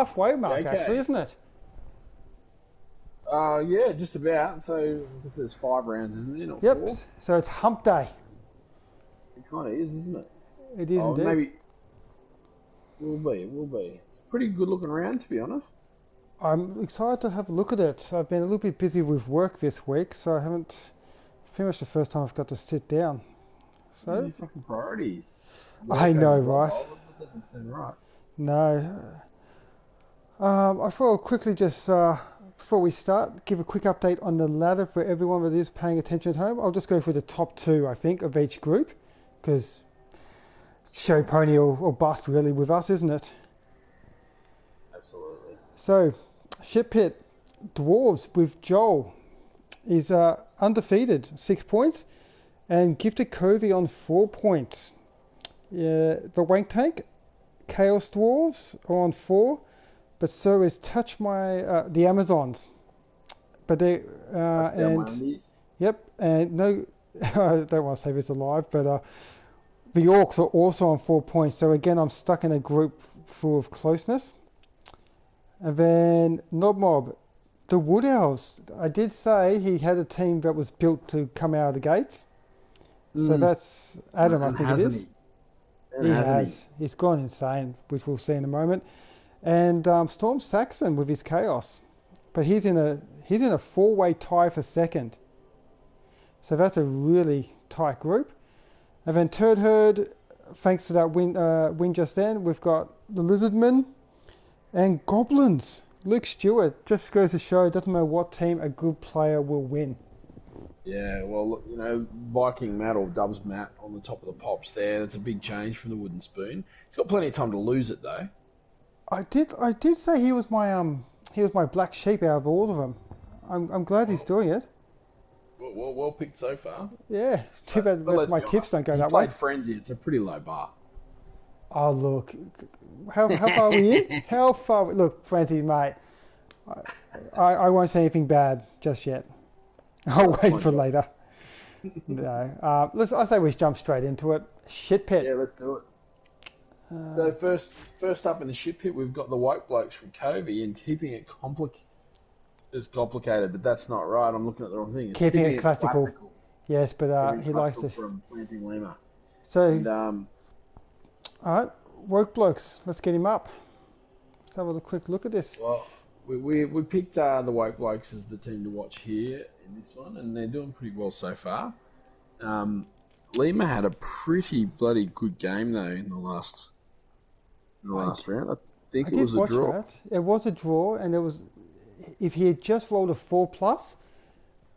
halfway mark, actually, JK. isn't it? Yeah, just about. So I guess there's 5 rounds, isn't there? Not Yep. four. So it's hump day. It kind of is, isn't it? It is Oh, indeed. maybe will be. It will be. It's a pretty good looking round, to be honest. I'm excited to have a look at it. I've been a little bit busy with work this week, so I haven't. It's pretty much the first time I've got to sit down. What are So your fucking priorities? I Work over know, Blood right? Bowl? It just doesn't seem right. No. I thought I'll quickly just, before we start, give a quick update on the ladder for everyone that is paying attention at home. I'll just go for the top two, I think, of each group, because show pony or bust really with us, isn't it? Absolutely. So, Ship Pit Dwarves with Joel is undefeated, 6 points, and Gifted Covey on 4 points. The Wank Tank, Chaos Dwarves are on 4, but so is Touch My the Amazons. But they That's down my and undies. yep, and no, I don't want to say this alive, but the Orcs are also on 4 points. So again, I'm stuck in a group full of closeness. And then Knob Mob, the Wood Elves. I did say he had a team that was built to come out of the gates. So Mm. that's Adam, I And think it hasn't is. he? And He hasn't he? has. He's gone insane, which we'll see in a moment. And Storm Saxon with his chaos, but he's in a four-way tie for second. So that's a really tight group. And then Turd Herd, thanks to that win just then, we've got the Lizardmen and Goblins. Luke Stewart just goes to show it doesn't matter what team, a good player will win. Yeah, well, look, Viking Matt or Dubs Matt on the top of the pops there. That's a big change from the wooden spoon. He's got plenty of time to lose it though. I did say he was my black sheep out of all of them. I'm glad he's Well, doing it. well picked so far. Yeah, too bad But let's my be tips honest, don't go he that way. played Frenzy. It's a pretty low bar. Oh look, how far are we in? How far? Look, Francie, mate, I won't say anything bad just yet. I'll That's wait my for job. later. No, I say we jump straight into it. Shit Yeah, pit. let's do it. So first up in the ship pit, we've got the woke blokes from Covey and keeping it it's complicated, but that's not right. I'm looking at the wrong thing. It's Keeping keeping it it classical. classical. Yes, but Keeping it he likes classical to. from Planting Lima. So, And all right, woke blokes. Let's get him up. Let's have a quick look at this. well, we picked the woke blokes as the team to watch here in this one, and they're doing pretty well so far. Um, Lima had a pretty bloody good game though in the I, last round. I I think it did was a watch draw. that. It was a draw, and it was. If he had just rolled a 4+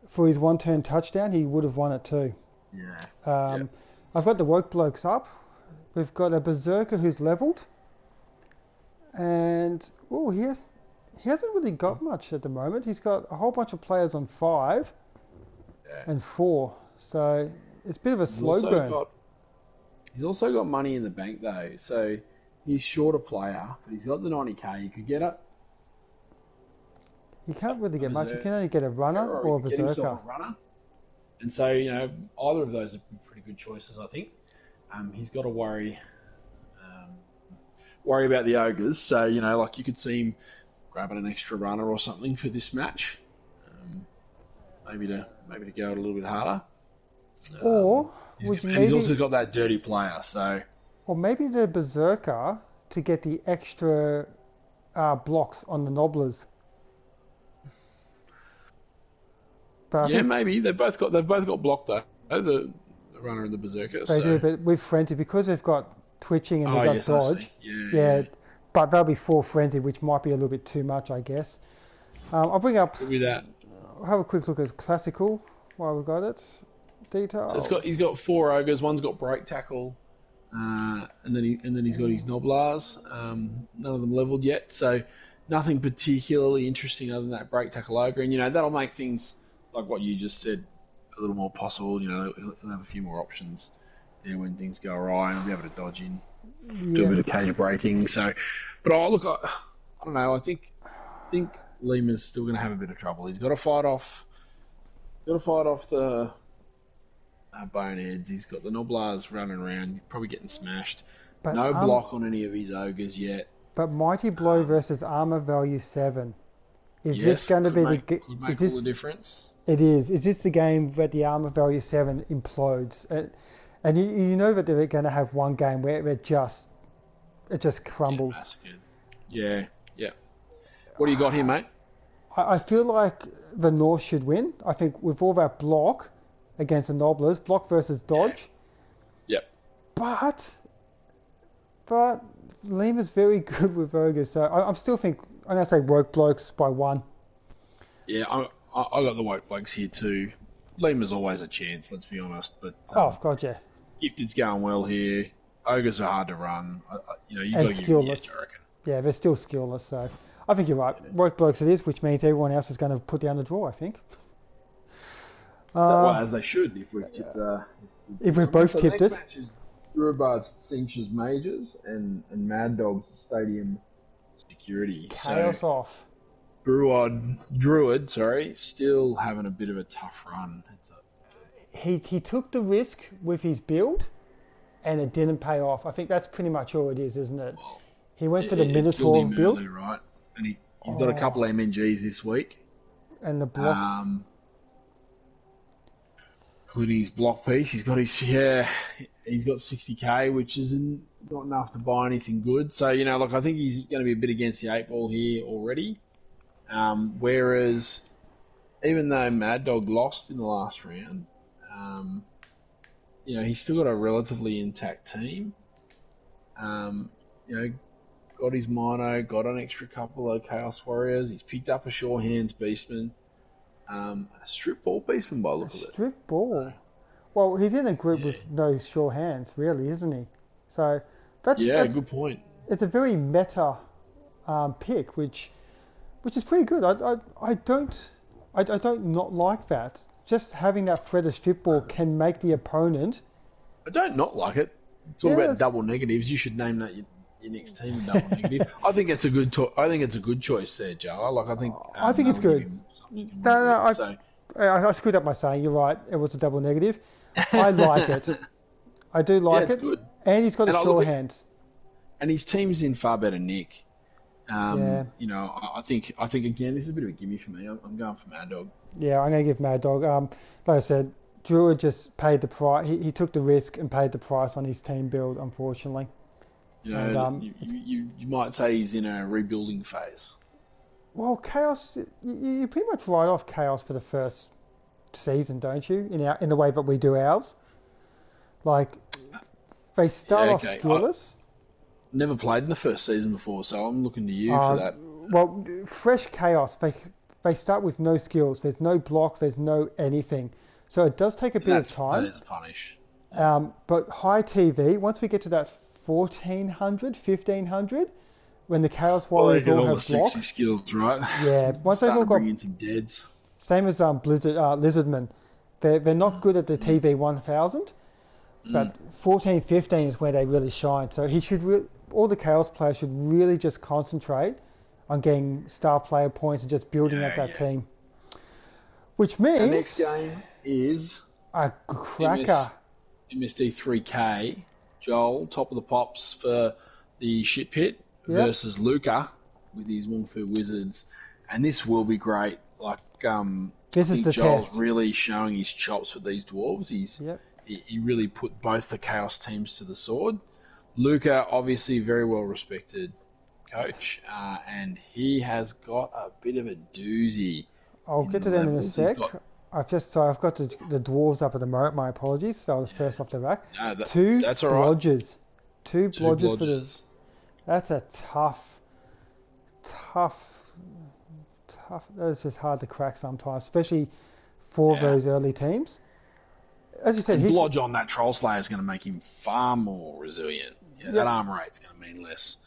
for his one-turn touchdown, he would have won it too. Yeah. Yeah. Um, I've got the woke blokes up. We've got a berserker who's leveled, and he hasn't really got much at the moment. He's got a whole bunch of players on 5 Yeah. and 4, so it's a bit of a He's slow also burn. got he's also got money in the bank though, so he's short a player, but he's got the 90k. You could get You can't really a get much. You berserker, can only get a runner or he or a could get himself berserker. a runner. And so either of those are pretty good choices, I think. He's got to worry about the ogres. So like you could see him grabbing an extra runner or something for this match. Um, maybe to go a little bit harder. Um, Or he's, would you and he's also maybe, got that dirty player. So or maybe the berserker to get the extra blocks on the nobblers. But I yeah, think maybe they've both got blocked though. The runner and the berserker. they do. So But with frenzy, because they've got twitching and they've got yes, I see. dodge, Yeah, yeah. yeah. But they'll be full frenzy, which might be a little bit too much, I guess. I'll bring up. Could be that. I'll have a quick look at classical while we've got it. So he's Details. got 4 ogres. One's got break tackle, and then he's got his noblars. None of them leveled yet, so nothing particularly interesting other than that break tackle ogre. And that'll make things like what you just said a little more possible. He'll have a few more options there when things go awry, and he'll be able to dodge in, do a Yeah. bit of cage breaking. So, but look, I don't know. I think Lima's still going to have a bit of trouble. He's got to fight off. Got to fight off the boneheads. He's got the noblars running around, probably getting smashed. But No block on any of his ogres yet. But Mighty Blow versus Armor Value 7. Is this Yes, going to be the... could make all the difference. It is. Is this the game that the Armor Value 7 implodes? And you know that they're going to have one game where it just crumbles. Massacred. Yeah. What do you got here, mate? I feel like the North should win. I think with all that block against the Nobblers, block versus dodge. Yep. But Lima's very good with ogres, so I'm going to say Woke Blokes by 1. Yeah, I got the Woke Blokes here too. Lima's always a chance, let's be honest. But God, yeah. Gifted's going well here. Ogres are hard to run. You've And got to give them the edge, skillless. I reckon. Yeah, they're still skillless, so I think you're right. Woke Blokes it is, which means everyone else is going to put down the draw, I think. Well, as they should if we've tipped. If we've both tipped the it. next match is Druabard's Cinches Majors and Mad Dog's Stadium Security. Chaos off. Druid, still having a bit of a tough run. He took the risk with his build, and it didn't pay off. I think that's pretty much all it is, isn't it? He went for the Minotaur build. Early, right? And he's got a couple of MNGs this week. And the block. Including his block piece. He's got 60k, which isn't not enough to buy anything good. So, I think he's going to be a bit against the 8-ball here already. Whereas, even though Mad Dog lost in the last round, he's still got a relatively intact team. Got his Mono, got an extra couple of Chaos Warriors. He's picked up a Sure Hands Beastman. A Strip Ball Beastman by the look of it. Strip Ball? So, well, he's in a group with no Sure Hands, really, isn't he? So, that's good point. It's a very meta pick, which is pretty good. I don't not like that. Just having that threaded Strip Ball can make the opponent... I don't not like it. Talk about double negatives. You should name that your next team a double negative. I think it's a good. I think it's a good choice there, Joe. I think it's good. I screwed up my saying. You're right. It was a double negative. I like it. I do like it. Good. And he's got a Sure Hands. And his team's in far better nick. I think again this is a bit of a gimme for me. I'm going for Mad Dog. Yeah, I'm going to give Mad Dog. Like I said, Druid just paid the price. He took the risk and paid the price on his team build, unfortunately. You might say he's in a rebuilding phase. Well, Chaos, you pretty much write off Chaos for the first season, don't you? In the way that we do ours. Like, they start off skillless. Never played in the first season before, so I'm looking to you for that. Well, fresh Chaos, they start with no skills. There's no block, there's no anything. So it does take a bit of time. That is a punish. But high TV, once we get to that 1400, 1500, when the Chaos Warriors all have block. Sexy skills, right? Yeah, once they've all got bring in some deads. Same as Lizardmen, they're not good at the TV 1000, but 14, 15 is where they really shine. So he should all the Chaos players should really just concentrate on getting star player points and just building up that team. Which means the next game is a cracker. MSD 3K. Joel, top of the pops for the shit pit versus Luca with his Wong Fu Wizards, and this will be great. This is the Joel's test. really showing his chops with these dwarves. He really put both the Chaos teams to the sword. Luca, obviously, very well respected coach, and he has got a bit of a doozy. I'll get to them in a sec. I've got the dwarves up at the moment. My apologies. That was first off the rack. No, that's all right. Blodgers. Two blodgers for this. That's a tough. That's just hard to crack sometimes, especially for those early teams. As you said, blodge on that Troll Slayer is going to make him far more resilient. That armor rate's going to mean less,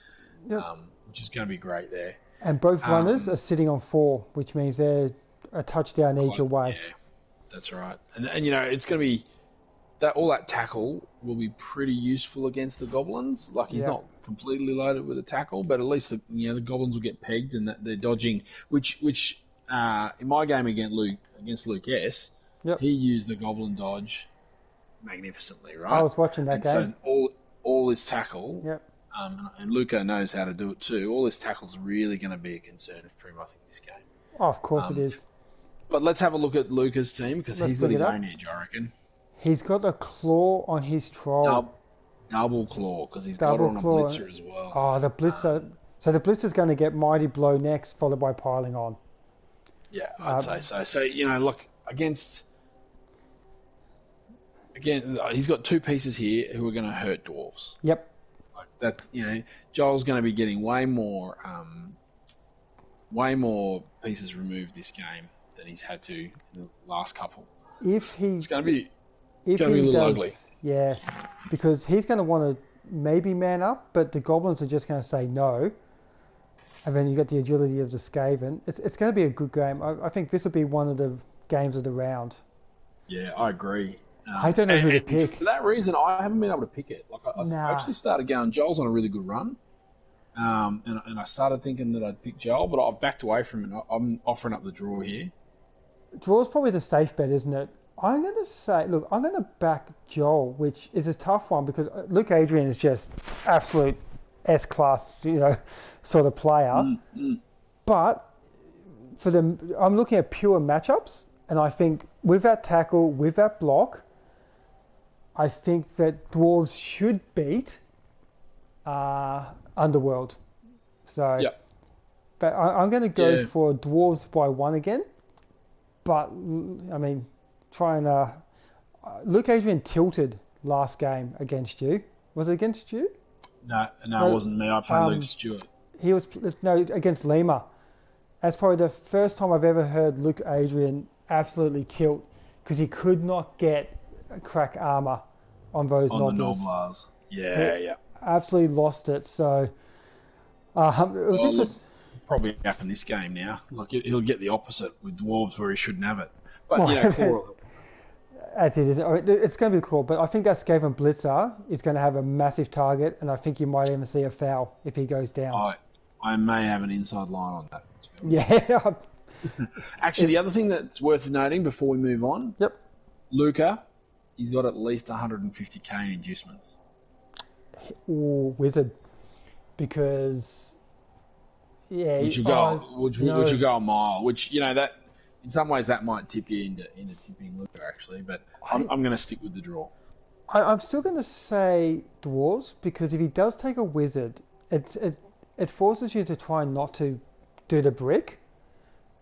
which is going to be great there. And both runners are sitting on 4, which means they're a touchdown each away. Yeah, that's right. And it's going to be all that tackle will be pretty useful against the goblins. Like he's not completely loaded with a tackle, but at least the goblins will get pegged and that they're dodging. Which in my game against Luke S, he used the goblin dodge magnificently. Right, I was watching that game. So all his tackle and Luca knows how to do it too. All his tackles are really going to be a concern for him, I think, this game. Oh, of course it is. But let's have a look at Luca's team because Let's he's got bring his it up. own edge, I reckon. He's got a claw on his troll. Double claw because he's Double got it on claw. a blitzer as well. Oh, the blitzer. So the blitzer's going to get mighty blow next, followed by piling on. Yeah, I'd say so. So, look, again, he's got two pieces here who are going to hurt Dwarves. Yep. Like that, Joel's going to be getting way more pieces removed this game than he's had to in the last couple. It's going to be a little ugly. Yeah, because he's going to want to maybe man up, but the Goblins are just going to say no. And then you got the agility of the Skaven. It's going to be a good game. I think this will be one of the games of the round. Yeah, I agree. I don't know who to pick. For that reason, I haven't been able to pick it. Like I actually started going, Joel's on a really good run. And I started thinking that I'd pick Joel, but I've backed away from it. I'm offering up the draw here. Draw's probably the safe bet, isn't it? I'm going to say, look, I'm going to back Joel, which is a tough one because Luke Adrian is just absolute S-class, sort of player. But I'm looking at pure matchups, and I think with that tackle, with that block, I think that Dwarves should beat Underworld. So, yep. But I'm going to go for Dwarves by 1 again. But I mean, Luke Adrian tilted last game against you. Was it against you? No, it wasn't me. I played Luke Stewart. He was against Lima. That's probably the first time I've ever heard Luke Adrian absolutely tilt because he could not get crack armor on those Noblars. Yeah. Absolutely lost it. So it was interesting. Probably happen this game now. Like he'll get the opposite with Dwarves where he shouldn't have it. But As it is, it's going to be cool. But I think that Skaven Blitzer is going to have a massive target, and I think you might even see a foul if he goes down. I may have an inside line on that. Yeah. Actually, the other thing that's worth noting before we move on. Yep. Luca, he's got at least 150k in inducements. Or Wizard, because which should go a mile. Which that in some ways that might tip you into tipping Luca actually, but I'm going to stick with the draw. I'm still going to say Dwarves because if he does take a Wizard, it forces you to try not to do the brick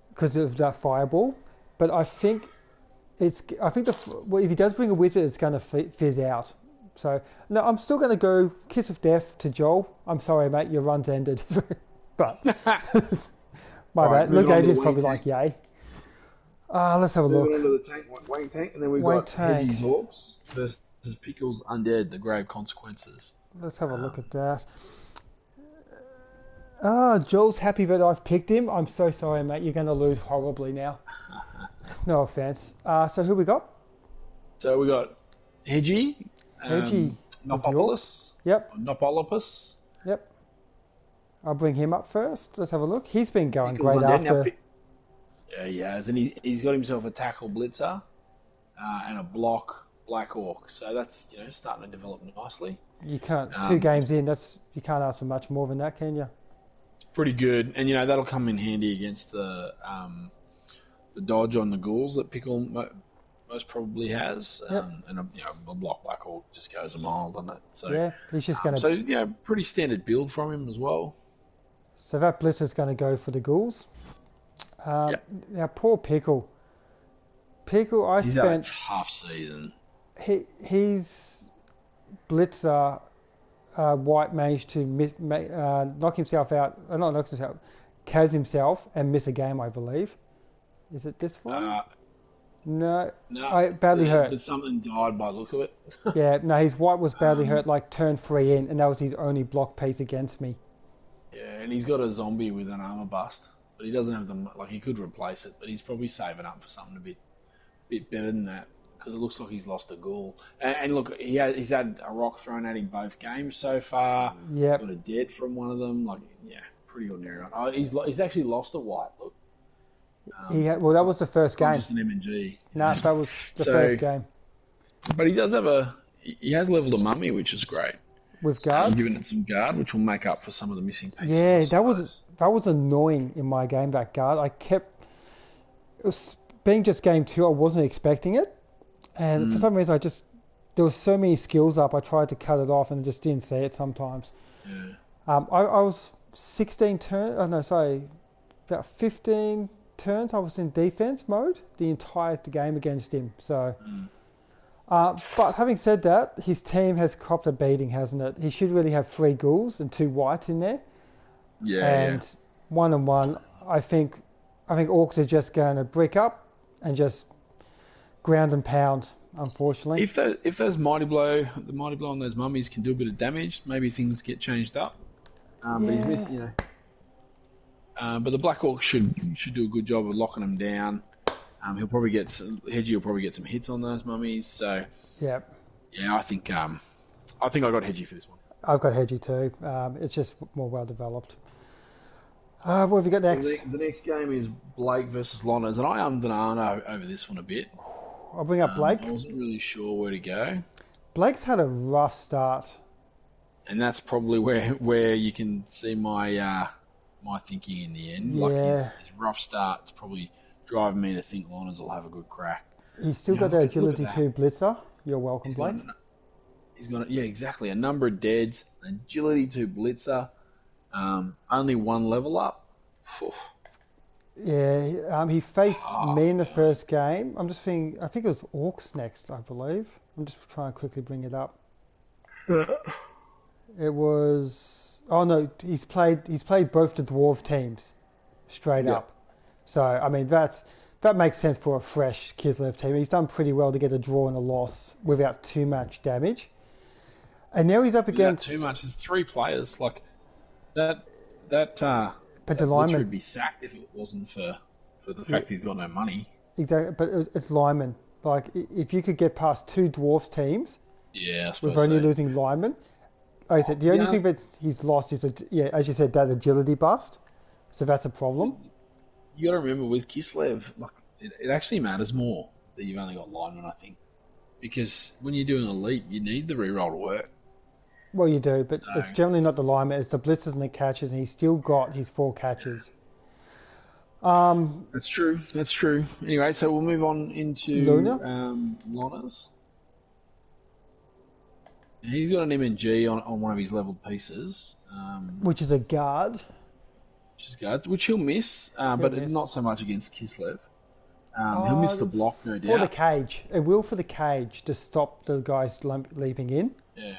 because of that fireball. But I think if he does bring a Wizard, it's going to fizz out. So no, I'm still going to go kiss of death to Joel. I'm sorry, mate, your run's ended. But my bad. Luke Adrian's probably like, yay. Let's have a look. Moving on to the Wayne Tank, and then we've got Hedgie's Orcs versus Pickles Undead, the Grave Consequences. Let's have a look at that. Joel's happy that I've picked him. I'm so sorry, mate. You're going to lose horribly now. No offense. So who we got? So we got Hedgie. Nopopoulos. Yep. Nopolopus. Yep. I'll bring him up first. Let's have a look. He's been going great after. Yeah, he has, and he's got himself a tackle blitzer and a block Black Orc. So that's starting to develop nicely. You can't 2 games in. You can't ask for much more than that, can you? Pretty good, and that'll come in handy against the dodge on the ghouls that Pickle most probably has, yep. And a block Black Orc just goes a mile, doesn't it? So yeah, he's just going to. So pretty standard build from him as well. So that blitzer's going to go for the ghouls. Yep. Now, poor Pickle. He's had a tough season. He's blitzer. White managed to knock himself out. Not knock himself, Kaz himself and miss a game, I believe. Is it this one? No. I badly hurt. But something died by the look of it. Yeah, no, his White was badly hurt, like turn 3 in, and that was his only block piece against me. Yeah, and he's got a zombie with an armor bust, but he doesn't have he could replace it, but he's probably saving up for something a bit better than that because it looks like he's lost a ghoul. And look, he's had a rock thrown at him both games so far. Yeah, got a dead from one of them. Pretty ordinary. Oh, he's actually lost a White. Look. That was the first game. Not just an M&G. No, that was the first game. But he does have he has leveled a mummy, which is great. with guard. Giving it some guard, which will make up for some of the missing pieces. Yeah, I suppose. that was annoying in my game, that guard. It was being just game two, I wasn't expecting it. And for some reason, there was so many skills up, I tried to cut it off and just didn't see it sometimes. Yeah. I was 16 turns, oh no, sorry, about 15 turns I was in defense mode the entire game against him. So, but having said that, his team has copped a beating, hasn't it? He should really have 3 ghouls and 2 whites in there. Yeah. And 1-on-1, I think Orcs are just going to brick up and just ground and pound, unfortunately. If those mighty blow on those mummies can do a bit of damage, maybe things get changed up. But he's missed, but the Black Orc should do a good job of locking them down. He'll probably get Hedgie will probably get some hits on those mummies. So yeah, I think I got Hedgie for this one. I've got Hedgie too. It's just more well developed. What have you got next? So the next game is Blake versus Lonners, and I ummed and ahed over this one a bit. I'll bring up Blake. I wasn't really sure where to go. Blake's had a rough start, and that's probably where you can see my my thinking in the end. Yeah. Like his rough start's probably driving me to think Lonners will have a good crack. He's still got the agility 2 blitzer. You're welcome, Blake. He's got exactly a number of deads, agility 2 blitzer, only 1 level up. Yeah, he faced me in the first game. I'm just thinking, I think it was Orcs next, I believe. I'm just trying to quickly bring it up. It was, oh no, he's played both the Dwarf teams straight up. So I mean that makes sense for a fresh Kislev team. He's done pretty well to get a draw and a loss without too much damage. And now he's up against too much. There's 3 players like that. But the Blitzer lineman would be sacked if it wasn't for the fact he's got no money. Exactly, but it's linemen. Like if you could get past 2 Dwarfs teams, I suppose with only losing linemen. I said the only thing that he's lost is as you said, that agility bust. So that's a problem. You got to remember with Kislev, like it actually matters more that you've only got linemen, I think, because when you're doing elite, you need the reroll to work. Well, you do, but it's generally not the linemen. It's the blitzers and the catches, and he's still got his 4 catches. That's true. Anyway, so we'll move on into Lonners. He's got an MNG on one of his leveled pieces. Which is a guard. Which he'll miss, but not so much against Kislev. He'll miss the block, no doubt. For the cage. It will for the cage to stop the guys leaping in. Yeah.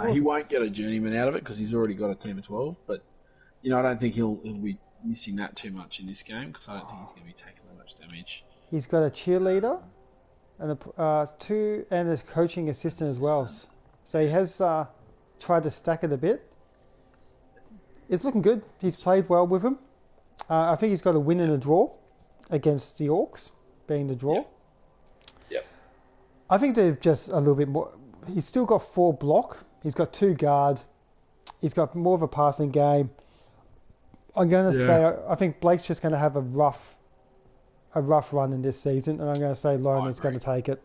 He he won't get a journeyman out of it because he's already got a team of 12. But, I don't think he'll be missing that too much in this game because I don't think he's going to be taking that much damage. He's got a cheerleader and a coaching assistant as well. So he has tried to stack it a bit. It's looking good. He's played well with him. I think he's got a win and a draw against the Orcs, being the draw. Yep. I think they're just a little bit more. He's still got 4 block. He's got 2 guard. He's got more of a passing game. I'm going to say I think Blake's just going to have a rough run in this season, and I'm going to say Lonners going to take it.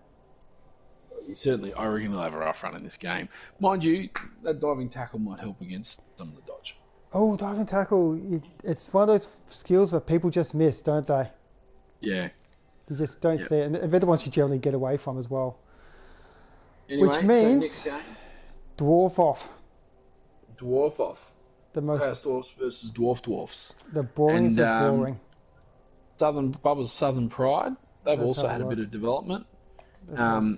I reckon he'll have a rough run in this game. Mind you, that diving tackle might help against some of the dodge. Oh, diving tackle. It's one of those skills that people just miss, don't they? Yeah. You just don't see it. And they're the ones you generally get away from as well. Anyway, which means next game, Dwarf off. The most Chaos Dwarfs versus Dwarfs. The boringest of boring. Bubba's Southern Pride. They've also had a bit of development.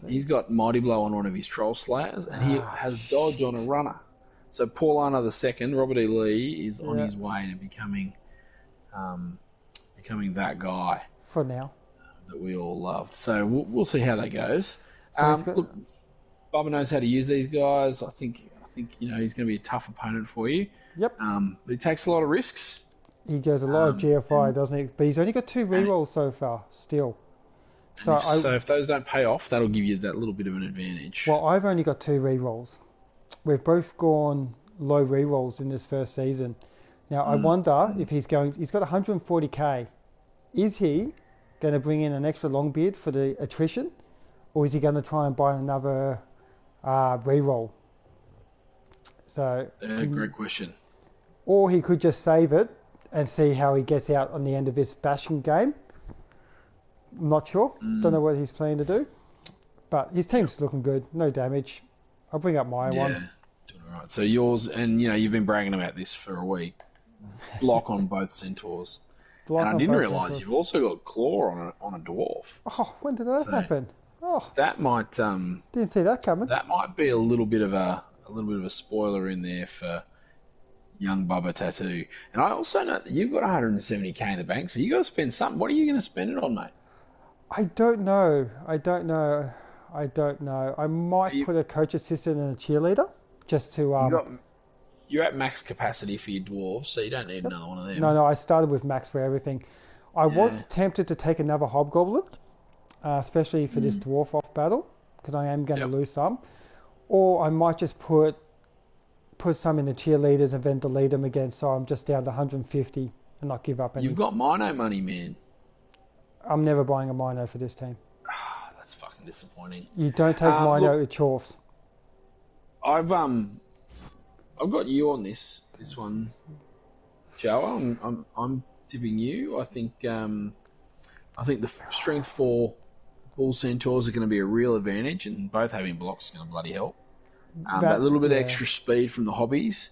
He's got Mighty Blow on one of his Troll Slayers, and he has Dodge on a runner. So Paul Arner II, Robert E. Lee, is on his way to becoming that guy. For now. That we all loved. So we'll see how that goes. Look, Bubba knows how to use these guys. I think he's going to be a tough opponent for you. Yep. But he takes a lot of risks. He goes a lot of GFI, doesn't he? But he's only got 2 rerolls so far, still. So if those don't pay off, that'll give you that little bit of an advantage. Well, I've only got 2 rerolls. We've both gone low rerolls in this first season. Now, I wonder if he's got 140k. Is he going to bring in an extra long beard for the attrition? Or is he going to try and buy another reroll So, great question. or he could just save it and see how he gets out on the end of this bashing game. I'm not sure. Don't know what he's planning to do. But his team's looking good. No damage. I'll bring up my one. Doing all right. So yours, and you've been bragging about this for a week. Block on both centaurs. Block and I on didn't both realise centaurs. you've also got claw on a dwarf. Oh, when did that happen? Oh, that might didn't see that coming. That might be a little bit of a spoiler in there for young Bubba Tattoo. And I also know that you've got 170k in the bank, so you got to spend something. What are you going to spend it on, mate? I don't know. I might put a coach assistant and a cheerleader just to. You're at max capacity for your dwarves, so you don't need another one of them. No, I started with max for everything. I was tempted to take another hobgoblin, especially for this dwarf off battle, because I am going to lose some. Or I might just put some in the cheerleaders and then delete them again, so I'm just down to 150 and not give up any. You've got Mino money, man. I'm never buying a Mino for this team. That's fucking disappointing. You don't take Mino with Chorfs. I've got you on this one, Joe. I'm tipping you. I think the strength 4 Bull Centaurs are going to be a real advantage, and both having blocks is going to bloody help. That little bit extra speed from the hobbies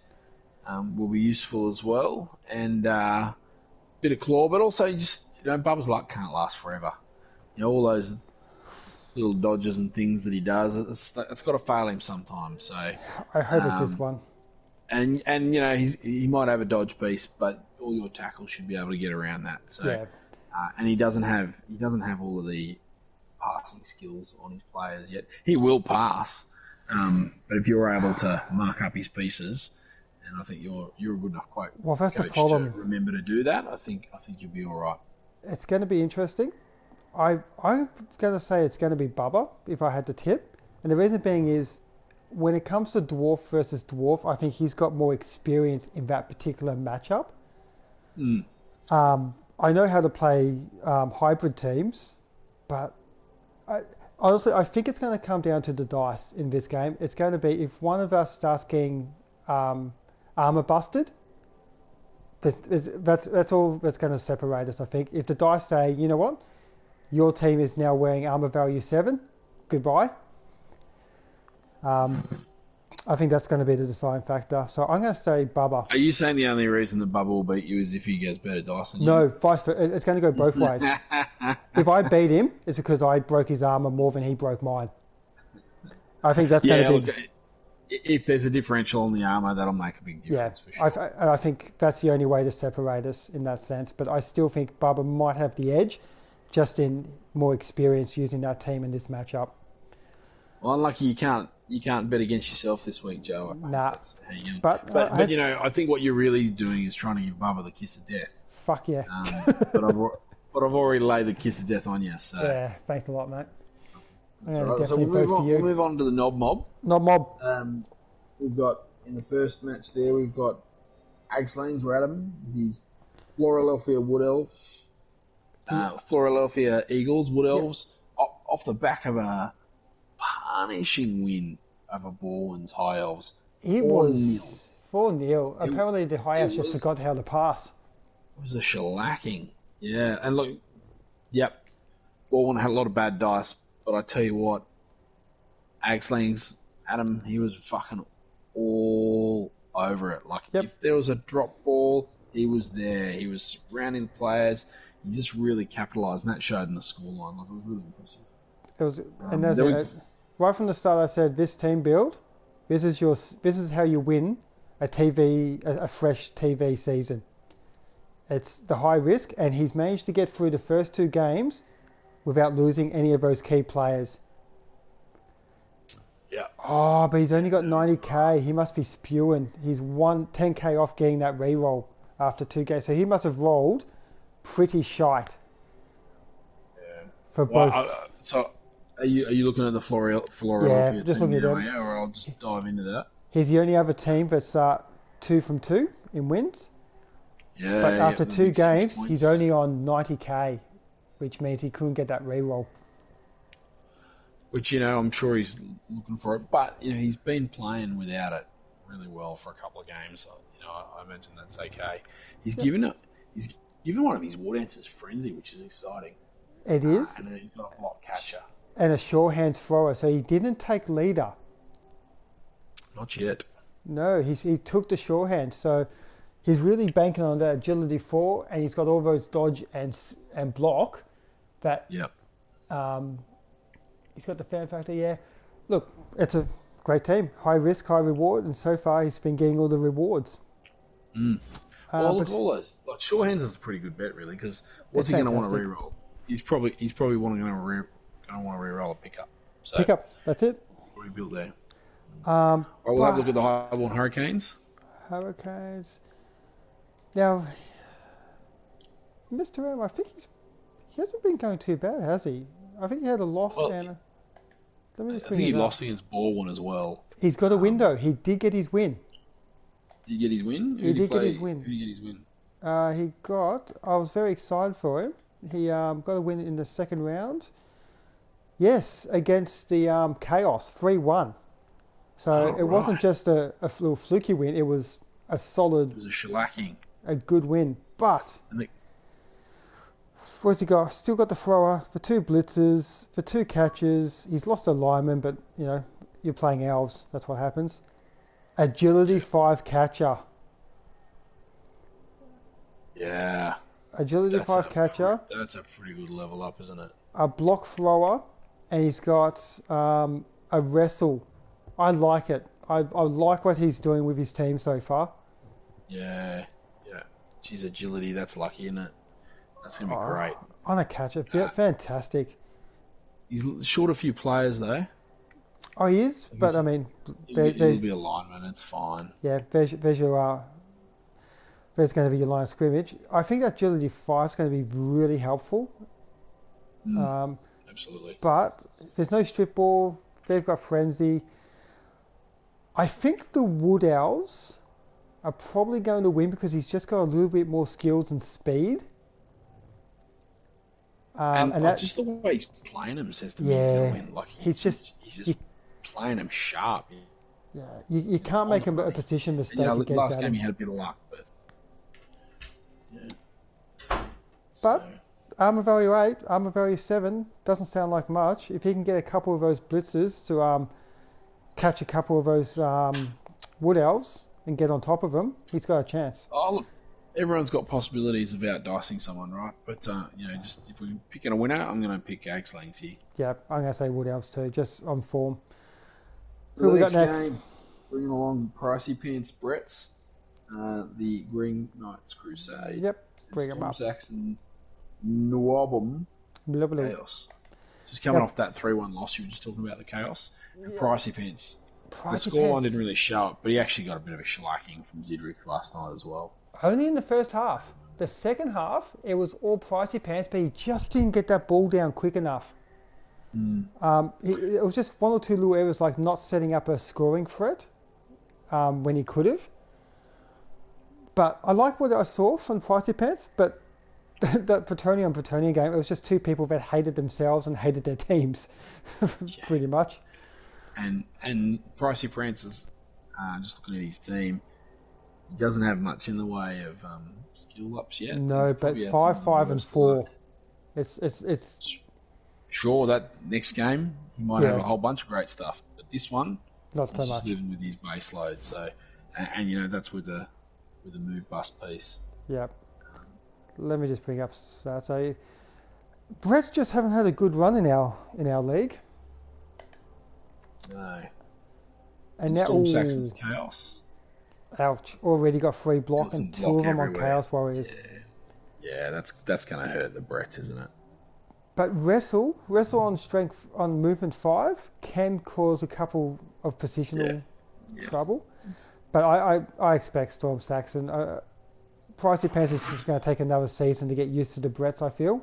will be useful as well, and bit of claw, but also Bubba's luck can't last forever. All those little dodges and things that he does, it's got to fail him sometimes. So I hope it's this one. And he might have a dodge piece, but all your tackles should be able to get around that. So, and he doesn't have all of the passing skills on his players yet. He will pass, but if you're able to mark up his pieces, and I think you're a good enough coach the problem. To remember to do that, I think you'll be all right. It's going to be interesting. I'm going to say it's going to be Bubba if I had to tip, and the reason being is, when it comes to dwarf versus dwarf, I think he's got more experience in that particular matchup. I know how to play hybrid teams, but honestly, I think it's going to come down to the dice in this game. It's going to be if one of us starts getting armor busted, that's all that's going to separate us, I think. If the dice say, you know what, your team is now wearing armor value 7, goodbye. I think that's going to be the deciding factor. So I'm going to say Bubba. Are you saying the only reason that Bubba will beat you is if he gets better dice than you? No, vice versa. It's going to go both ways. If I beat him, it's because I broke his armor more than he broke mine. I think that's going to be... If there's a differential on the armor, that'll make a big difference for sure. I think that's the only way to separate us in that sense. But I still think Bubba might have the edge, just in more experience using that team in this matchup. Well, unlucky you can't bet against yourself this week, Joe. Nah. But I think what you're really doing is trying to give Bubba the kiss of death. Fuck yeah. But I've already laid the kiss of death on you. So yeah, thanks a lot, mate. Right. So we'll move on to the Knob Mob. Knob Mob. We've got, in the first match there, we've got Agslanes Radham, his Philadelphia Wood Elf, Philadelphia Eagles, Wood Elves, off the back of a punishing win over Borwin's High Elves. It was 4-0. Apparently the High Elves just forgot how to pass. It was a shellacking. Yeah, and look, Borwin had a lot of bad dice, but I tell you what, Agslanes, Adam, he was fucking all over it. Like, if there was a drop ball, he was there. He was surrounding the players. He just really capitalised, and that showed in the scoreline. Like, it was really impressive. It was, and right from the start, I said, this team build, this is how you win a fresh TV season. It's the high risk, and he's managed to get through the first 2 games without losing any of those key players. Yeah. Oh, but he's only got 90k. He must be spewing. He's 10k off getting that reroll after 2 games. So he must have rolled pretty shite. Yeah. For both. So are you looking at the Philadelphia just team looking now, at or I'll just dive into that? He's the only other team that's 2 from 2 in wins. Yeah. But after 2 games, he's only on 90k, which means he couldn't get that reroll. Which, I'm sure he's looking for it. But, he's been playing without it. really well for a couple of games. I imagine that's okay. He's Yep. given one of his war dancers frenzy, which is exciting. It is. And then he's got a block catcher. And a sure hands thrower, so he didn't take leader. Not yet. No, he took the sure hand, so he's really banking on that agility 4, and he's got all those dodge and block that Yep. he's got the fan factor. Yeah, look, it's a great team, high risk, high reward, and so far he's been getting all the rewards. Well, look, all those like sure hands is a pretty good bet, really, because what's he going to want to re-roll? He's probably going to want to re-roll a pickup. So Pickup, that's it. Already built there. All right, we'll have a look at the Highborn Hurricanes. Hurricanes. Now, Mr. M, I think he hasn't been going too bad, has he? I think he had a loss and let me just I bring think it he up. lost against Baldwin as well. He's got a window. He did get his win. Did he get his win? He did get his win. Who did he get his win? I was very excited for him. He got a win in the second round. Yes, against the Chaos, 3-1. So it wasn't just a little fluky win. It was a solid. It was a shellacking. A good win. But what's he got? Still got the thrower for 2 blitzes, for 2 catches. He's lost a lineman, but you're playing elves. That's what happens. Agility 5 catcher. Yeah. Agility 5 catcher. That's a pretty good level up, isn't it? A block thrower, and he's got a wrestle. I like it. I like what he's doing with his team so far. Yeah. Geez, agility, that's lucky, isn't it? That's going to be great. On a catcher, fantastic. He's short a few players, though. Oh, he is? But, I mean... He'll be a lineman, it's fine. Yeah, there's going to be your line of scrimmage. I think that agility 5 is going to be really helpful. Absolutely. But there's no strip ball. They've got frenzy. I think the Wood Owls are probably going to win because he's just got a little bit more skills and speed. And just the way he's playing him says to me he's going to win. Like he's just playing him sharp. Yeah, you can't make a position mistake. Last game he had a bit of luck, but But armor value 8, armor value 7 doesn't sound like much. If he can get a couple of those blitzes to catch a couple of those Wood Elves and get on top of them, he's got a chance. Oh, look, everyone's got possibilities of outdicing someone, right? But, just if we're picking a winner, I'm going to pick Agslings here. Yeah, I'm going to say Wood Elves too, just on form. Who we got next? Bringing along Pricey Pants Bretts, the Green Knights Crusade. Yep, bring them up. Saxons Nwabum Chaos. Just coming off that 3-1 loss you were just talking about, the Chaos. And Pricey Pants. The scoreline didn't really show it, but he actually got a bit of a shellacking from Zidrick last night as well. Only in the first half. The second half, it was all Pricey Pants, but he just didn't get that ball down quick enough. It was just 1 or 2 little errors, like not setting up a scoring threat when he could have. But I like what I saw from Pricey Pants, but that Plutonium on Plutonium game, it was just 2 people that hated themselves and hated their teams, pretty much. And Pricey Francis, just looking at his team, he doesn't have much in the way of skill ups yet. No, but 5, 5, and 4. It's sure that next game he might have a whole bunch of great stuff, but this one, not so much. Just living with his base load. So, and that's with a move bust piece. Yeah. Let me just bring up that. So, Bretts just haven't had a good run in our league. No. And now Storm Saxon's Chaos. Ouch! Already got 3 block and 2 of them everywhere. On Chaos Warriors. Yeah, that's going to hurt the Bretts, isn't it? But wrestle on strength on movement 5 can cause a couple of positional trouble. But I expect Storm Saxon. Pricey Pants is just going to take another season to get used to the Bretts, I feel.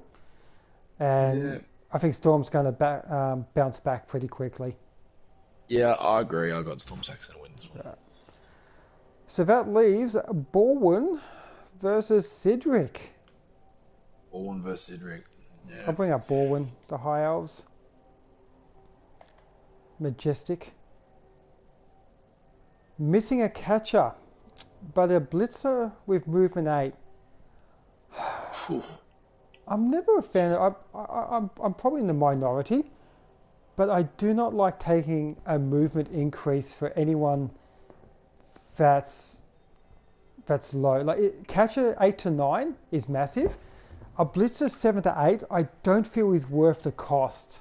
And I think Storm's going to bounce back pretty quickly. Yeah, I agree. I got Storm Saxon to win this one. Right. So that leaves Baldwin versus Cedric. Baldwin versus Cedric. Yeah. I'll bring up Baldwin, the High Elves. Majestic. Missing a catcher, but a blitzer with movement 8. Phew. I'm never a fan of. I'm probably in the minority, but I do not like taking a movement increase for anyone that's low. Like catcher 8 to 9 is massive. A blitzer 7 to 8, I don't feel is worth the cost.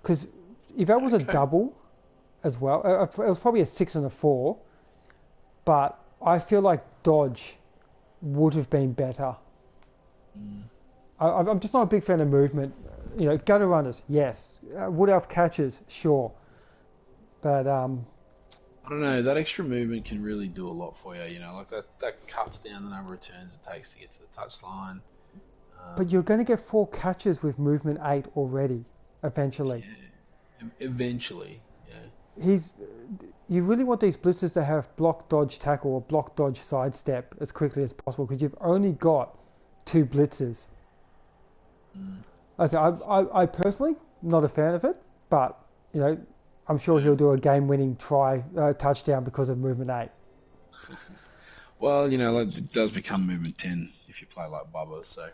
Because if that was a double as well, it was probably a 6 and a 4. But I feel like dodge would have been better. I'm just not a big fan of movement. Gutter runners, yes. Wood elf catchers, sure. But I don't know. That extra movement can really do a lot for you. Like that cuts down the number of turns it takes to get to the touchline. But you're going to get 4 catches with movement 8 already, eventually. Yeah. Eventually, yeah. You really want these blitzers to have block, dodge, tackle, or block, dodge, sidestep as quickly as possible because you've only got 2 blitzers. I personally not a fan of it, but I'm sure he'll do a game-winning touchdown because of movement 8. Well, it does become movement 10 if you play like Bubba, so.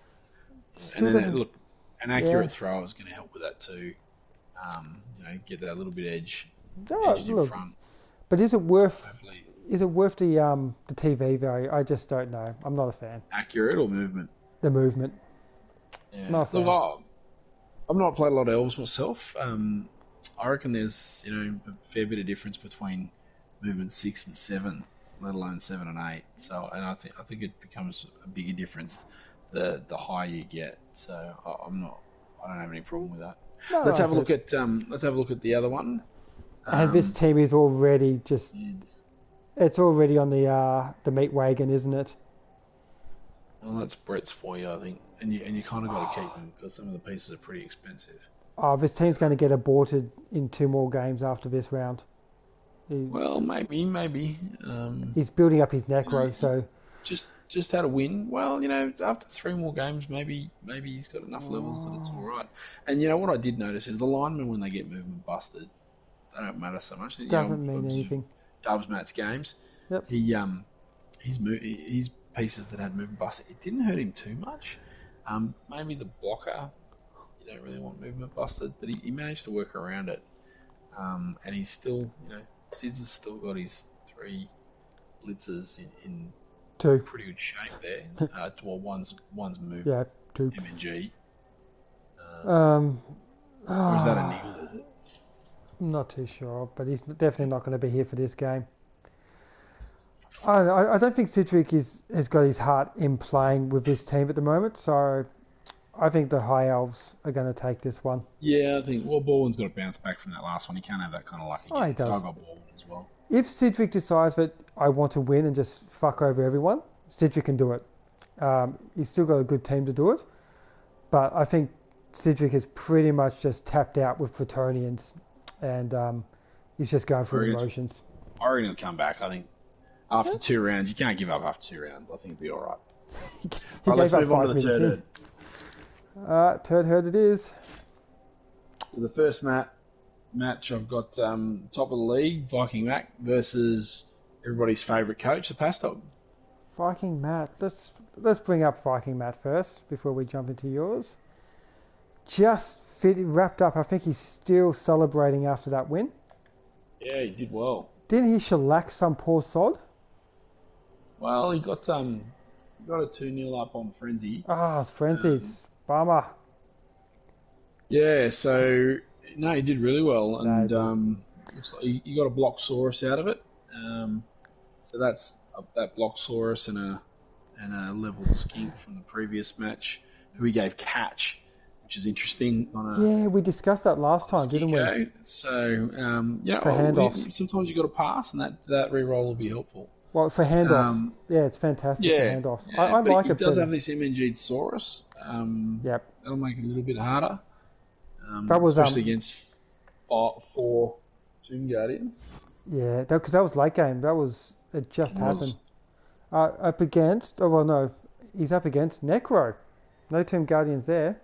And then, look, an accurate throw is going to help with that too. Get that little bit edge in front. But is it worth? Hopefully. Is it worth the TV value? I just don't know. I'm not a fan. Accurate or movement? The movement. Yeah. Not a fan. Look, I've not played a lot of elves myself. I reckon there's a fair bit of difference between movement 6 and 7, let alone 7 and 8. So, and I think it becomes a bigger difference the higher you get. So I don't have any problem with that. No, let's have a look at the other one. And this team is already it's already on the meat wagon, isn't it? Well, that's Brett's for you, I think, and you kind of got to keep him because some of the pieces are pretty expensive. Oh, this team's going to get aborted in 2 more games after this round. Well, maybe. He's building up his necro, so just had a win. Well, after 3 more games, maybe he's got enough levels that it's all right. And what I did notice is the linemen when they get movement busted, they don't matter so much. Doesn't mean anything. Dubs Matt's games. Yep. His pieces that had movement busted, it didn't hurt him too much. Maybe the blocker, you don't really want movement busted, but he managed to work around it. And he's still, Sid has still got his 3 blitzers in 2 pretty good shape there. Well, one's moved. Yeah, 2 MNG. Or is that a niggle? Is it? I'm not too sure, but he's definitely not going to be here for this game. I don't think Citric has got his heart in playing with this team at the moment, so I think the High Elves are going to take this one. Yeah, I think, Baldwin's got to bounce back from that last one. He can't have that kind of luck again. Oh, he does. So I got Baldwin as well. If Citric decides that I want to win and just fuck over everyone, Citric can do it. He's still got a good team to do it, but I think Citric is pretty much just tapped out with Fratonians, and he's just going through the motions. I reckon he'll come back. I think after 2 rounds, you can't give up after 2 rounds. I think he'll be all right. All right, let's move on to the third herd. Third herd it is. So the first match I've got top of the league, Viking Mac versus everybody's favourite coach, the Pastog. Viking Matt. Let's bring up Viking Matt first before we jump into yours. Just wrapped up. I think he's still celebrating after that win. Yeah, he did well. Didn't he shellac some poor sod? Well, he got a 2-0 up on Frenzy. It's Frenzy's. Bummer. Yeah, so he did really well, and looks like he got a Blocksaurus out of it. So that's that Blocksaurus and a leveled skink from the previous match, who he gave catch, which is interesting. We discussed that last time, didn't we? So for handoffs, sometimes you got to pass, and that reroll will be helpful. Well, for handoffs, it's fantastic for handoffs. Yeah, I like it. It does have this MNG'd Saurus. Yep. That'll make it a little bit harder. That was especially against 4 Tomb Guardians. Yeah, because that was late game. It just happened. Up against, he's up against Necro. No Tomb Guardians there.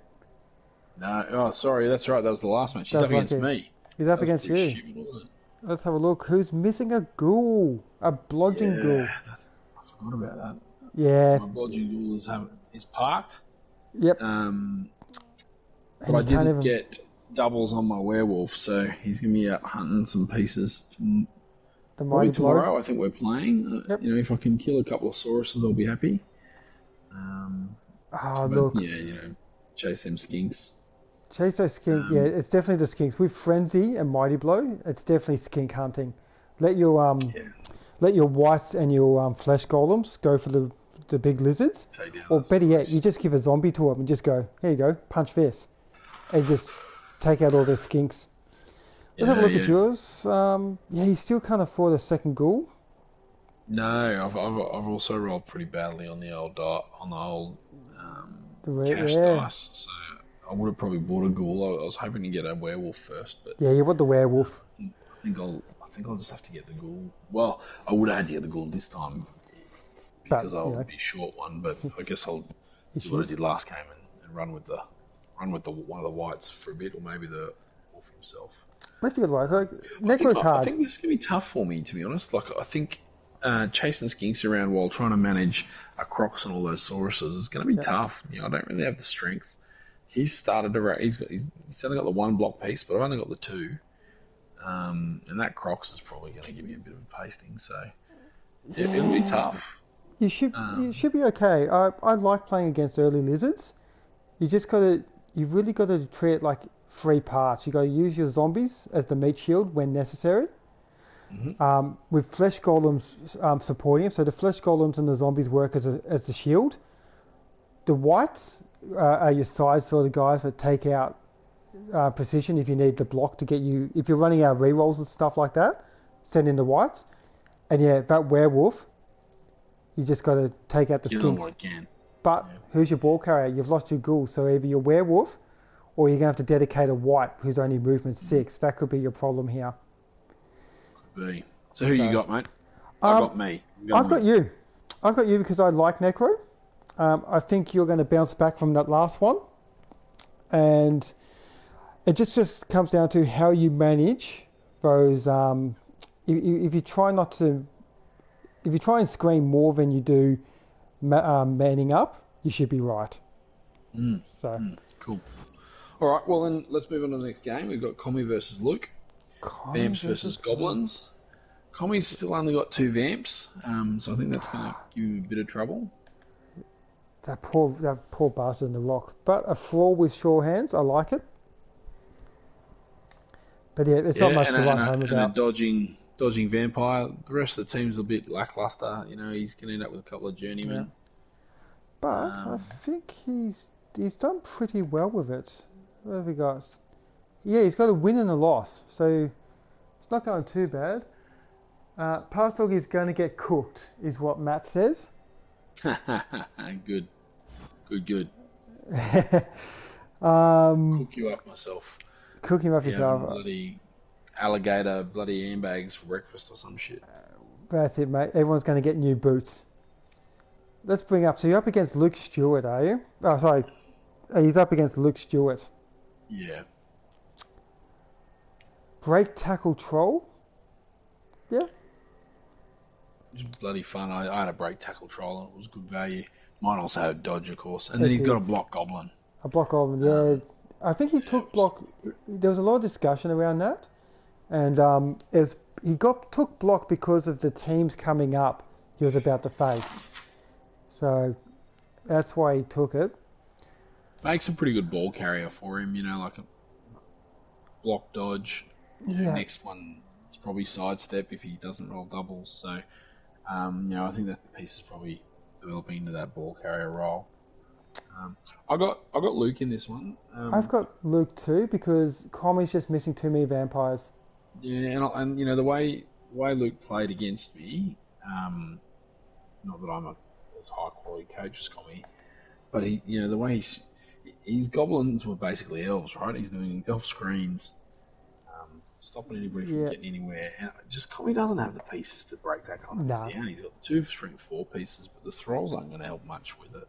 No, sorry, that's right. That was the last match. He's up against me. He's up against you. Stupid, wasn't it? Let's have a look. Who's missing a ghoul? A blodging Yeah, ghoul. I forgot about that. Yeah. My blodging ghoul is parked. Yep. Um, but And I you can't did even. get doubles on my werewolf, so he's gonna be out hunting some pieces. The Probably mighty blow. tomorrow. I think we're playing. Yep. If I can kill a couple of Sauruses, I'll be happy. Oh, But look. yeah, chase them skinks. Chase those skink. Yeah, it's definitely the skinks. With Frenzy and Mighty Blow, it's definitely skink hunting. Let your Yeah, let your whites and your flesh golems go for the big lizards. take down. Or those better yet, Saurus. you just give a zombie to them and just go, here you go, punch this. And just take out all their skinks. Let's have a look at yours. Yeah, you still can't afford a second ghoul. No, I've also rolled pretty badly on the old cash Yeah. dice, so I would have probably bought a ghoul. I was hoping to get a werewolf first, but Yeah, you want the werewolf. I think I'll just have to get the ghoul. Well, I would have had to get the ghoul this time because I'll be short one, but I guess I'll do what I did last game and run with the one of the whites for a bit, or maybe the wolf himself. That's a good one. Like, Necro's hard. I think this is gonna be tough for me, to be honest. Like, I think chasing skinks around while trying to manage a Crocs and all those Sauruses is going to be tough. I don't really have the strength. He's started to. He's only got the one block piece, but I've only got the two. And that Crocs is probably going to give me a bit of a pasting. So it'll be tough. You should be okay. I like playing against early lizards. You've really got to treat it like three parts. You got to use your zombies as the meat shield when necessary. With flesh golems supporting him, so the flesh golems and the zombies work as the shield. The whites are your side sort of guys that take out precision if you need the block to get you. If you're running out of rerolls and stuff like that, send in the whites. And yeah, that werewolf, you just got to take out the skinks. But who's your ball carrier? You've lost your ghoul, so either your werewolf or you're going to have to dedicate a white who's only movement 6. That could be your problem here. So who you got, mate? I got me. I've got you. I've got you because I like Necro. I think you're going to bounce back from that last one. And it just comes down to how you manage those. If you try and screen more than you do manning up, you should be right. Cool. All right, well then let's move on to the next game. We've got Commie versus Luke. Vamps versus Goblins. Commie's still only got 2 Vamps, so I think that's going to give you a bit of trouble. That poor bastard in the rock. But a Thrall with sure hands, I like it. But yeah, there's not much to write home about. And a dodging vampire. The rest of the team's a bit lackluster. He's going to end up with a couple of journeymen. Yeah. But I think he's done pretty well with it. What have we got? Yeah, he's got a win and a loss, so it's not going too bad. Pass Dog is going to get cooked, is what Matt says. Good. Cook you up myself. Cook him up yourself. Bloody alligator, bloody handbags for breakfast or some shit. That's it, mate. Everyone's going to get new boots. Let's bring up. So you're up against Luke Stewart, are you? Oh, sorry. He's up against Luke Stewart. Yeah. Break tackle troll. Yeah. It was bloody fun. I had a break tackle troll and it was good value. Mine also had dodge, of course. And then he's got a block goblin. A block goblin, yeah. I think he took block. There was a lot of discussion around that. And took block because of the teams coming up he was about to face. So that's why he took it. Makes a pretty good ball carrier for him, like a block dodge. Next one, it's probably sidestep if he doesn't roll doubles. So, I think that piece is probably developing into that ball carrier role. I got Luke in this one. I've got Luke too because Commie's just missing too many vampires. Yeah, and the way Luke played against me, not that I'm as high quality coach as Commie, but he, the way his goblins were basically elves, right? He's doing elf screens, stopping anybody from getting anywhere. And just Commie doesn't have the pieces to break that kind of thing down. He's got 2 strength 4 pieces, but the thralls aren't going to help much with it.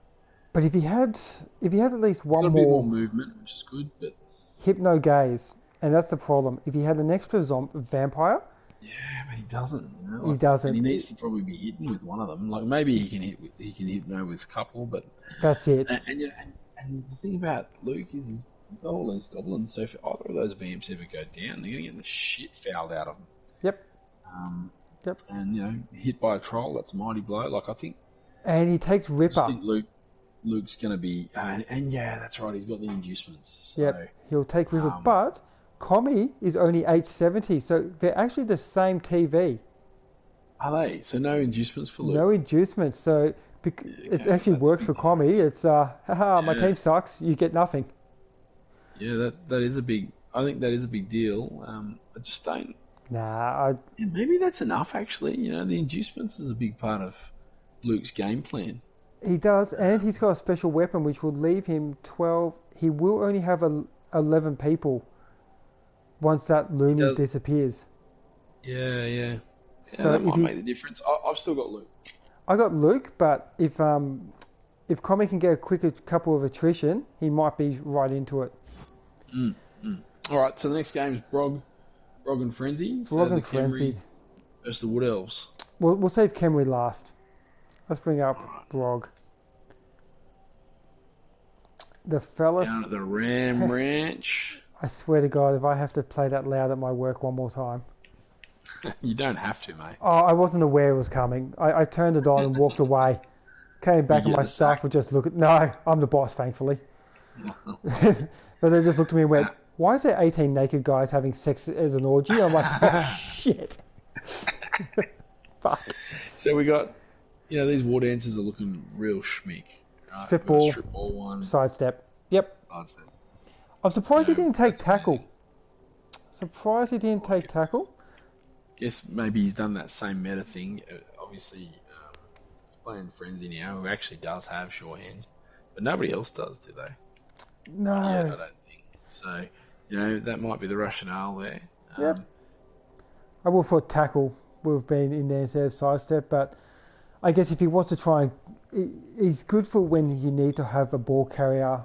But if he had at least one more, a bit more movement, which is good, but hypno gaze, and that's the problem. If he had an extra vampire, Yeah, but he doesn't. You know, He like, and he doesn't. needs to probably be hitting with one of them. Like maybe he can hit no with a couple, but That's it. you know, and the thing about Luke is he's got all those goblins. So if either of those vamps ever go down, they're gonna get the shit fouled out of them. Yep. Um, Yep. and hit by a troll, that's a mighty blow. Like I think, And he takes I just Ripper. think Luke's gonna be, and yeah, that's right. He's got the inducements. So, Yep. He'll take Ripper. But Commy is only 870, so they're actually the same TV. are they? So no inducements for Luke. No inducements. So it Okay, actually that's works big for Commy. difference. It's haha, my Yeah. team sucks. You get nothing. Yeah, that is a big. I think that is a big deal. I just don't. Nah, Yeah, maybe that's enough. Actually, the inducements is a big part of Luke's game plan. he does, and he's got a special weapon which will leave him 12. He will only have 11 people once that looming disappears. Yeah, yeah. So that might make the difference. I've still got Luke. I got Luke, but if Commy can get a quick couple of attrition, he might be right into it. All right, so the next game is Brog and Frenzy. So Brog and the Khemri Frenzied. versus the Wood Elves. We'll save Khemri last. Let's bring up Brog. The fellas. Down at the Ram Ranch. I swear to God, if I have to play that loud at my work one more time. You don't have to, mate. Oh, I wasn't aware it was coming. I turned it on and walked away. Came back and my staff would just look at... No, I'm the boss, thankfully. But they just looked at me and went, why is there 18 naked guys having sex as an orgy? I'm like, oh, shit. Fuck. So we got, these war dancers are looking real schmick. Right? Strip ball. Strip ball one. Sidestep. Yep. Sidestep. I'm surprised he didn't take tackle. Surprised he didn't take tackle. Guess maybe he's done that same meta thing. Obviously, he's playing Frenzy now, who actually does have sure hands, but nobody else does, do they? No. Yeah, I don't think. So, that might be the rationale there. Yep. I would have thought tackle would have been in there instead of sidestep, but I guess if he wants to try and... He's good for when you need to have a ball carrier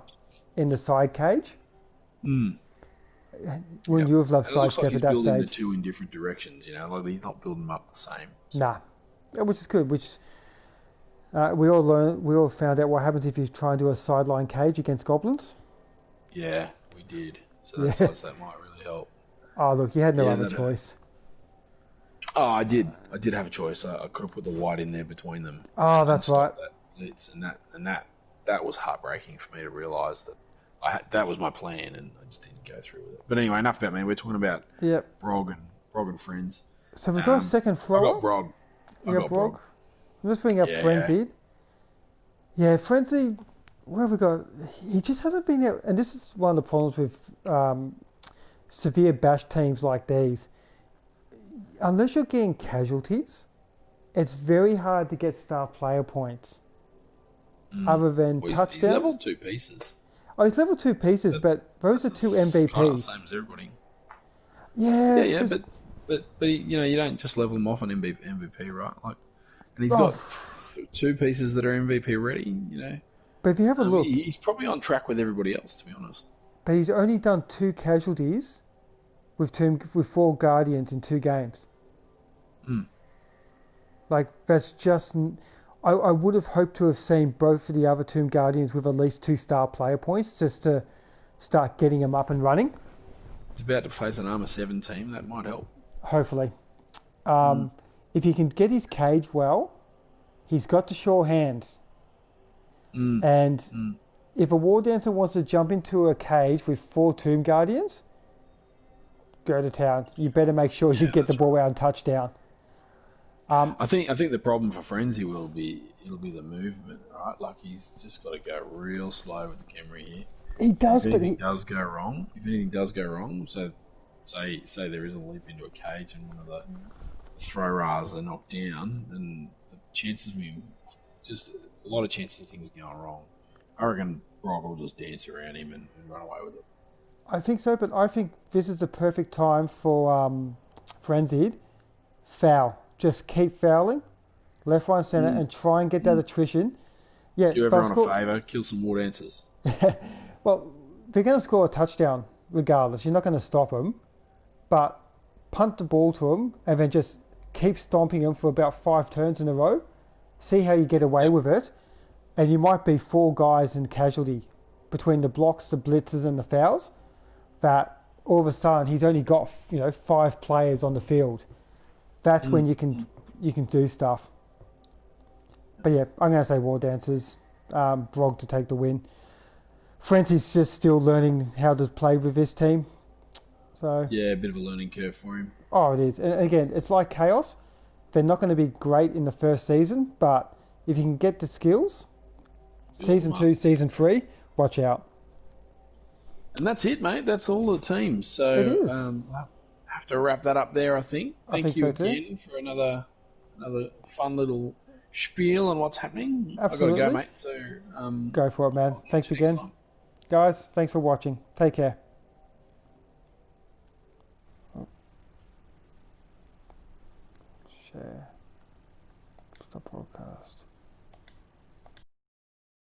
in the side cage. When you have loved sidestep at that building stage. the two in different directions, like he's not building them up the same. So. Nah. Which is good, which... we all found out what happens if you try and do a sideline cage against goblins. Yeah, we did. So that might really help. Oh, look, you had no other choice. Oh, I did. I did have a choice. I could have put the white in there between them. Oh, that's right. That blitz, and that was heartbreaking for me to realise that that was my plan, and I just didn't go through with it. But anyway, enough about me. We're talking about Brog and Friends. So we've got a second thrower. I got Brog. You got Brog. I'm just bringing up Frenzied. Yeah, Frenzied. Where have we got? He just hasn't been there, and this is one of the problems with severe bash teams like these. Unless you're getting casualties, it's very hard to get star player points. Other than touchdowns. He's level 2 pieces. Oh, he's level 2 pieces, but those are 2 MVPs. Kind of the same as everybody. Yeah, but you don't just level him off on MVP, right? Like, and he's got 2 pieces that are MVP ready. But if you have a look, he's probably on track with everybody else, to be honest. But he's only done 2 casualties with 4 Guardians in 2 games. Like, that's just... I would have hoped to have seen both of the other Tomb Guardians with at least 2 star player points just to start getting them up and running. He's about to face an Armour 7 team. That might help. Hopefully. If he can get his cage well, he's got the sure hands. And if a War Dancer wants to jump into a cage with 4 Tomb Guardians, go to town. You better make sure you get the ball out and touchdown. I think the problem for Frenzy will be the movement, right? Like, he's just got to go real slow with the Khemri here. He does, if anything does go wrong, so say there is a leap into a cage and one of the throw raws are knocked down, then the chances of him, it's just a lot of chances of things going wrong. I reckon Brock will just dance around him and run away with it. I think so, but I think this is the perfect time for Frenzied. Foul. Just keep fouling, left, right, centre, and try and get that attrition. Yeah, do everyone a favour, kill some War Dancers. Well, they're going to score a touchdown regardless. You're not going to stop them. But punt the ball to them and then just keep stomping them for about 5 turns in a row. See how you get away with it, and you might be 4 guys in casualty between the blocks, the blitzes, and the fouls. That all of a sudden he's only got 5 players on the field. That's when you can do stuff. But yeah, I'm going to say War Dancers. Brog to take the win. Frenzy's just still learning how to play with this team. So yeah, a bit of a learning curve for him. Oh, it is. And again, it's like Chaos. They're not going to be great in the first season, but if you can get the skills, season 2, season 3, watch out. And that's it, mate. That's all the teams. So it is. Have to wrap that up there, I think. Thank you so again for another fun little spiel on what's happening. Absolutely. I've got to go, mate. So go for it, man. Thanks again. Guys, thanks for watching. Take care. Share. Stop broadcast.